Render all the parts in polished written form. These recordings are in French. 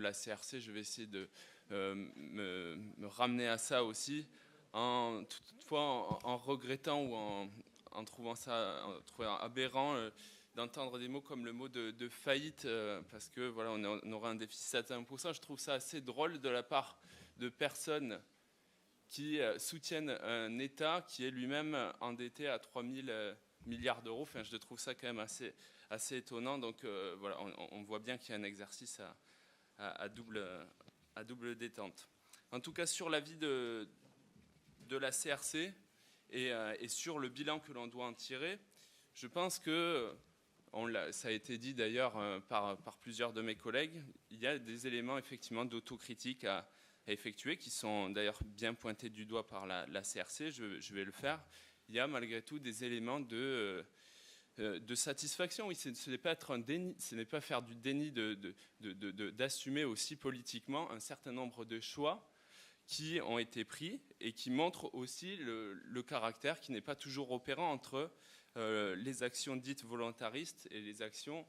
la CRC, je vais essayer de me ramener à ça aussi, toutefois en regrettant ou en trouvant aberrant d'entendre des mots comme le mot de faillite, parce que voilà, on aura un déficit à 1%. Je trouve ça assez drôle de la part de personnes qui soutiennent un État qui est lui-même endetté à 3 000 milliards d'euros. Enfin, je trouve ça quand même assez étonnant. Donc voilà, on voit bien qu'il y a un exercice à double détente. En tout cas, sur l'avis de la CRC et sur le bilan que l'on doit en tirer, je pense que, ça a été dit d'ailleurs par plusieurs de mes collègues, il y a des éléments effectivement d'autocritique à effectuer, qui sont d'ailleurs bien pointés du doigt par la CRC, je vais le faire. Il y a malgré tout des éléments de satisfaction. Oui, ce n'est pas être un déni, ce n'est pas faire du déni d'assumer aussi politiquement un certain nombre de choix qui ont été pris et qui montrent aussi le caractère qui n'est pas toujours opérant entre les actions dites volontaristes et les actions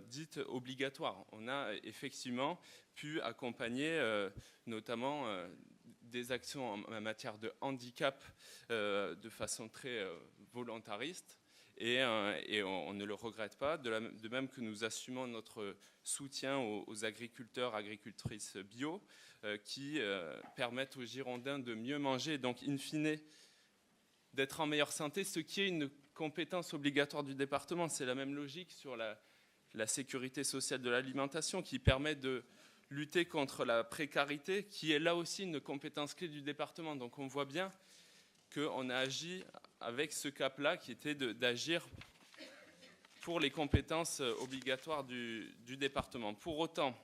dites obligatoires. On a effectivement pu accompagner notamment des actions en matière de handicap de façon très volontariste. Et on ne le regrette pas, de même que nous assumons notre soutien aux agriculteurs, agricultrices bio, qui permettent aux Girondins de mieux manger, et donc in fine d'être en meilleure santé, ce qui est une compétence obligatoire du département. C'est la même logique sur la sécurité sociale de l'alimentation, qui permet de lutter contre la précarité, qui est là aussi une compétence clé du département. Donc on voit bien qu'on a agi avec ce cap-là, qui était d'agir pour les compétences obligatoires du département. Pour autant,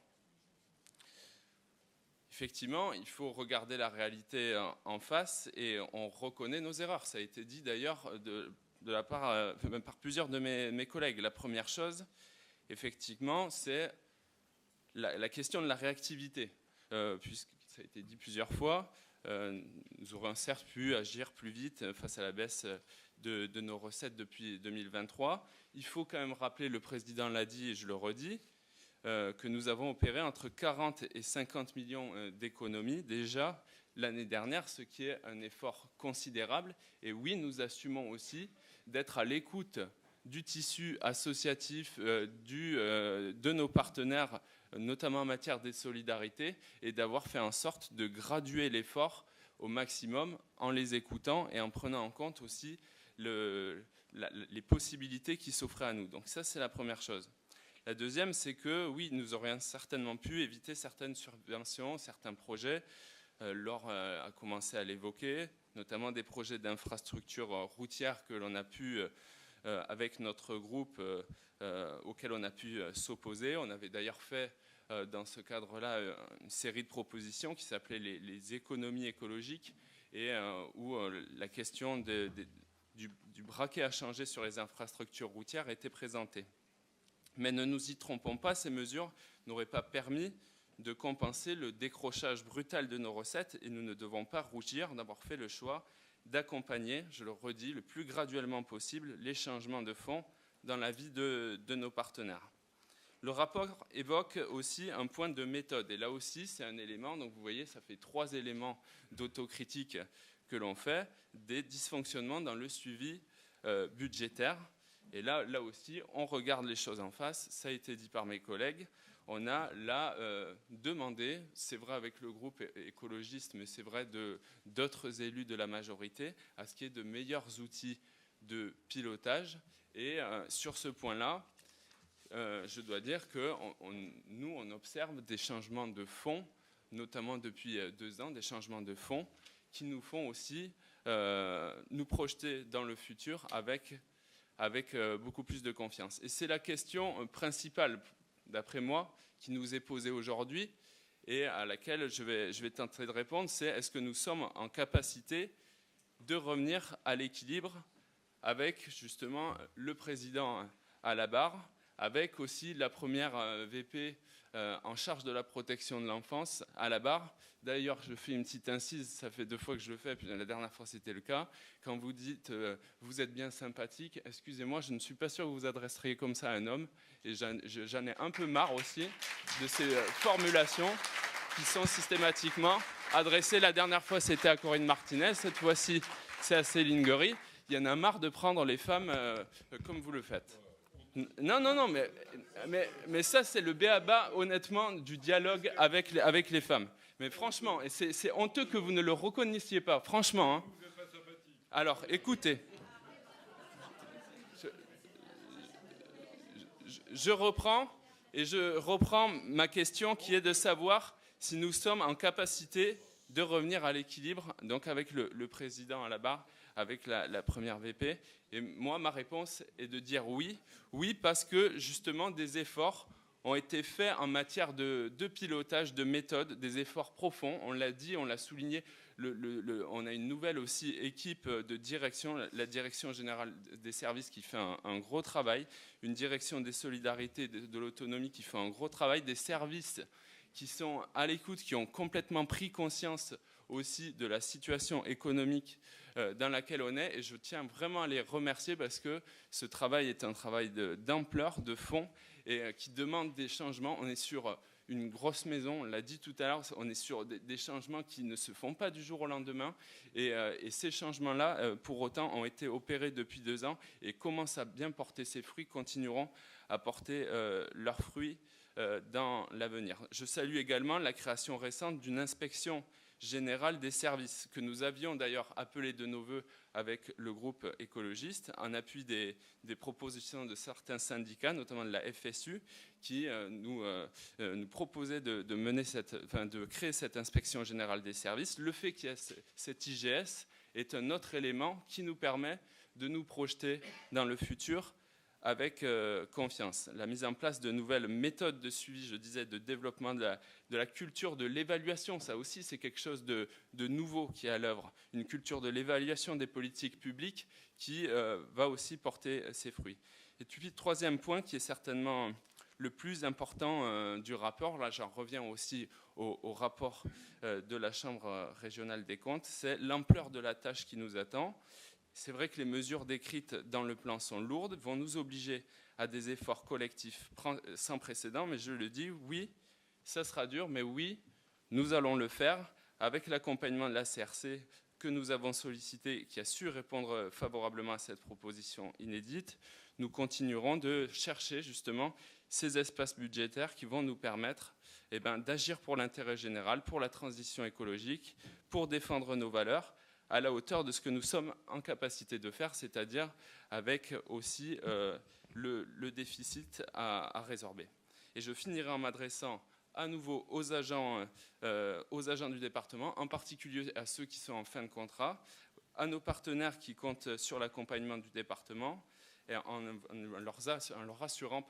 effectivement, il faut regarder la réalité en face et on reconnaît nos erreurs. Ça a été dit d'ailleurs même par plusieurs de mes collègues. La première chose, effectivement, c'est la question de la réactivité, puisque ça a été dit plusieurs fois. Nous aurions certes pu agir plus vite face à la baisse de nos recettes depuis 2023. Il faut quand même rappeler, le président l'a dit et je le redis, que nous avons opéré entre 40 et 50 millions d'économies déjà l'année dernière, ce qui est un effort considérable. Et oui, nous assumons aussi d'être à l'écoute du tissu associatif, de nos partenaires, notamment en matière des solidarités, et d'avoir fait en sorte de graduer l'effort au maximum en les écoutant et en prenant en compte aussi les possibilités qui s'offraient à nous. Donc ça, c'est la première chose. La deuxième, c'est que oui, nous aurions certainement pu éviter certaines subventions, certains projets. Laure a commencé à l'évoquer, notamment des projets d'infrastructures routières que l'on a pu avec notre groupe auquel on a pu s'opposer. On avait d'ailleurs fait dans ce cadre-là une série de propositions qui s'appelait les économies écologiques et où la question du braquet à changer sur les infrastructures routières était présentée. Mais ne nous y trompons pas, ces mesures n'auraient pas permis de compenser le décrochage brutal de nos recettes et nous ne devons pas rougir d'avoir fait le choix d'accompagner, je le redis, le plus graduellement possible les changements de fond dans la vie de nos partenaires. Le rapport évoque aussi un point de méthode et là aussi c'est un élément, donc vous voyez ça fait 3 éléments d'autocritique que l'on fait, des dysfonctionnements dans le suivi budgétaire. Et là aussi, on regarde les choses en face. Ça a été dit par mes collègues. On a là demandé, c'est vrai avec le groupe écologiste, mais c'est vrai d'autres élus de la majorité, à ce qu'il y ait de meilleurs outils de pilotage. Et sur ce point-là, je dois dire que nous, on observe des changements de fond, notamment depuis 2 ans, des changements de fond qui nous font aussi nous projeter dans le futur avec beaucoup plus de confiance. Et c'est la question principale, d'après moi, qui nous est posée aujourd'hui et à laquelle je vais tenter de répondre, c'est est-ce que nous sommes en capacité de revenir à l'équilibre avec justement le président à la barre, avec aussi la première VP en charge de la protection de l'enfance à la barre. D'ailleurs, je fais une petite incise, ça fait 2 fois que je le fais, puis la dernière fois c'était le cas. Quand vous dites vous êtes bien sympathique, excusez-moi, je ne suis pas sûr que vous vous adresseriez comme ça à un homme. Et j'en ai un peu marre aussi de ces formulations qui sont systématiquement adressées. La dernière fois c'était à Corinne Martinez, cette fois-ci c'est à Céline Guery. Il y en a marre de prendre les femmes comme vous le faites. Non, non, non, mais ça, c'est le b.a.-ba, honnêtement, du dialogue avec les femmes. Mais franchement, et c'est honteux que vous ne le reconnaissiez pas, franchement. Hein. Alors, écoutez, je reprends ma question qui est de savoir si nous sommes en capacité de revenir à l'équilibre, donc avec le président à la barre, avec la première VP. Et moi, ma réponse est de dire oui. Oui, parce que justement, des efforts ont été faits en matière de pilotage, de méthode, des efforts profonds. On l'a dit, on l'a souligné. On a une nouvelle aussi équipe de direction, la direction générale des services qui fait un gros travail, une direction des solidarités, de l'autonomie qui fait un gros travail, des services qui sont à l'écoute, qui ont complètement pris conscience aussi de la situation économique dans laquelle on est. Et je tiens vraiment à les remercier parce que ce travail est un travail d'ampleur, de fond, et qui demande des changements. On est sur une grosse maison, on l'a dit tout à l'heure, on est sur des changements qui ne se font pas du jour au lendemain. Et ces changements-là, pour autant, ont été opérés depuis 2 ans et commencent à bien porter ses fruits, continueront à porter leurs fruits dans l'avenir. Je salue également la création récente d'une inspection générale des services, que nous avions d'ailleurs appelé de nos voeux avec le groupe écologiste, en appui des propositions de certains syndicats, notamment de la FSU, qui nous proposaient de créer cette inspection générale des services. Le fait qu'il y ait cette IGS est un autre élément qui nous permet de nous projeter dans le futur avec confiance. La mise en place de nouvelles méthodes de suivi, je disais, de développement de la culture de l'évaluation, ça aussi c'est quelque chose de nouveau qui est à l'œuvre, une culture de l'évaluation des politiques publiques qui va aussi porter ses fruits. Et puis, 3e point qui est certainement le plus important du rapport, là j'en reviens aussi au rapport de la Chambre régionale des comptes, c'est l'ampleur de la tâche qui nous attend. C'est vrai que les mesures décrites dans le plan sont lourdes, vont nous obliger à des efforts collectifs sans précédent, mais je le dis, oui, ça sera dur, mais oui, nous allons le faire avec l'accompagnement de la CRC que nous avons sollicité, qui a su répondre favorablement à cette proposition inédite. Nous continuerons de chercher justement ces espaces budgétaires qui vont nous permettre d'agir pour l'intérêt général, pour la transition écologique, pour défendre nos valeurs, à la hauteur de ce que nous sommes en capacité de faire, c'est-à-dire avec aussi le déficit à résorber. Et je finirai en m'adressant à nouveau aux agents du département, en particulier à ceux qui sont en fin de contrat, à nos partenaires qui comptent sur l'accompagnement du département, et en leur assurant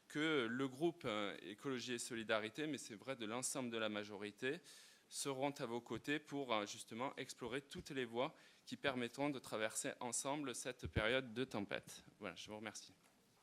que le groupe Écologie et Solidarité, mais c'est vrai de l'ensemble de la majorité, seront à vos côtés pour justement explorer toutes les voies qui permettront de traverser ensemble cette période de tempête. Voilà, je vous remercie.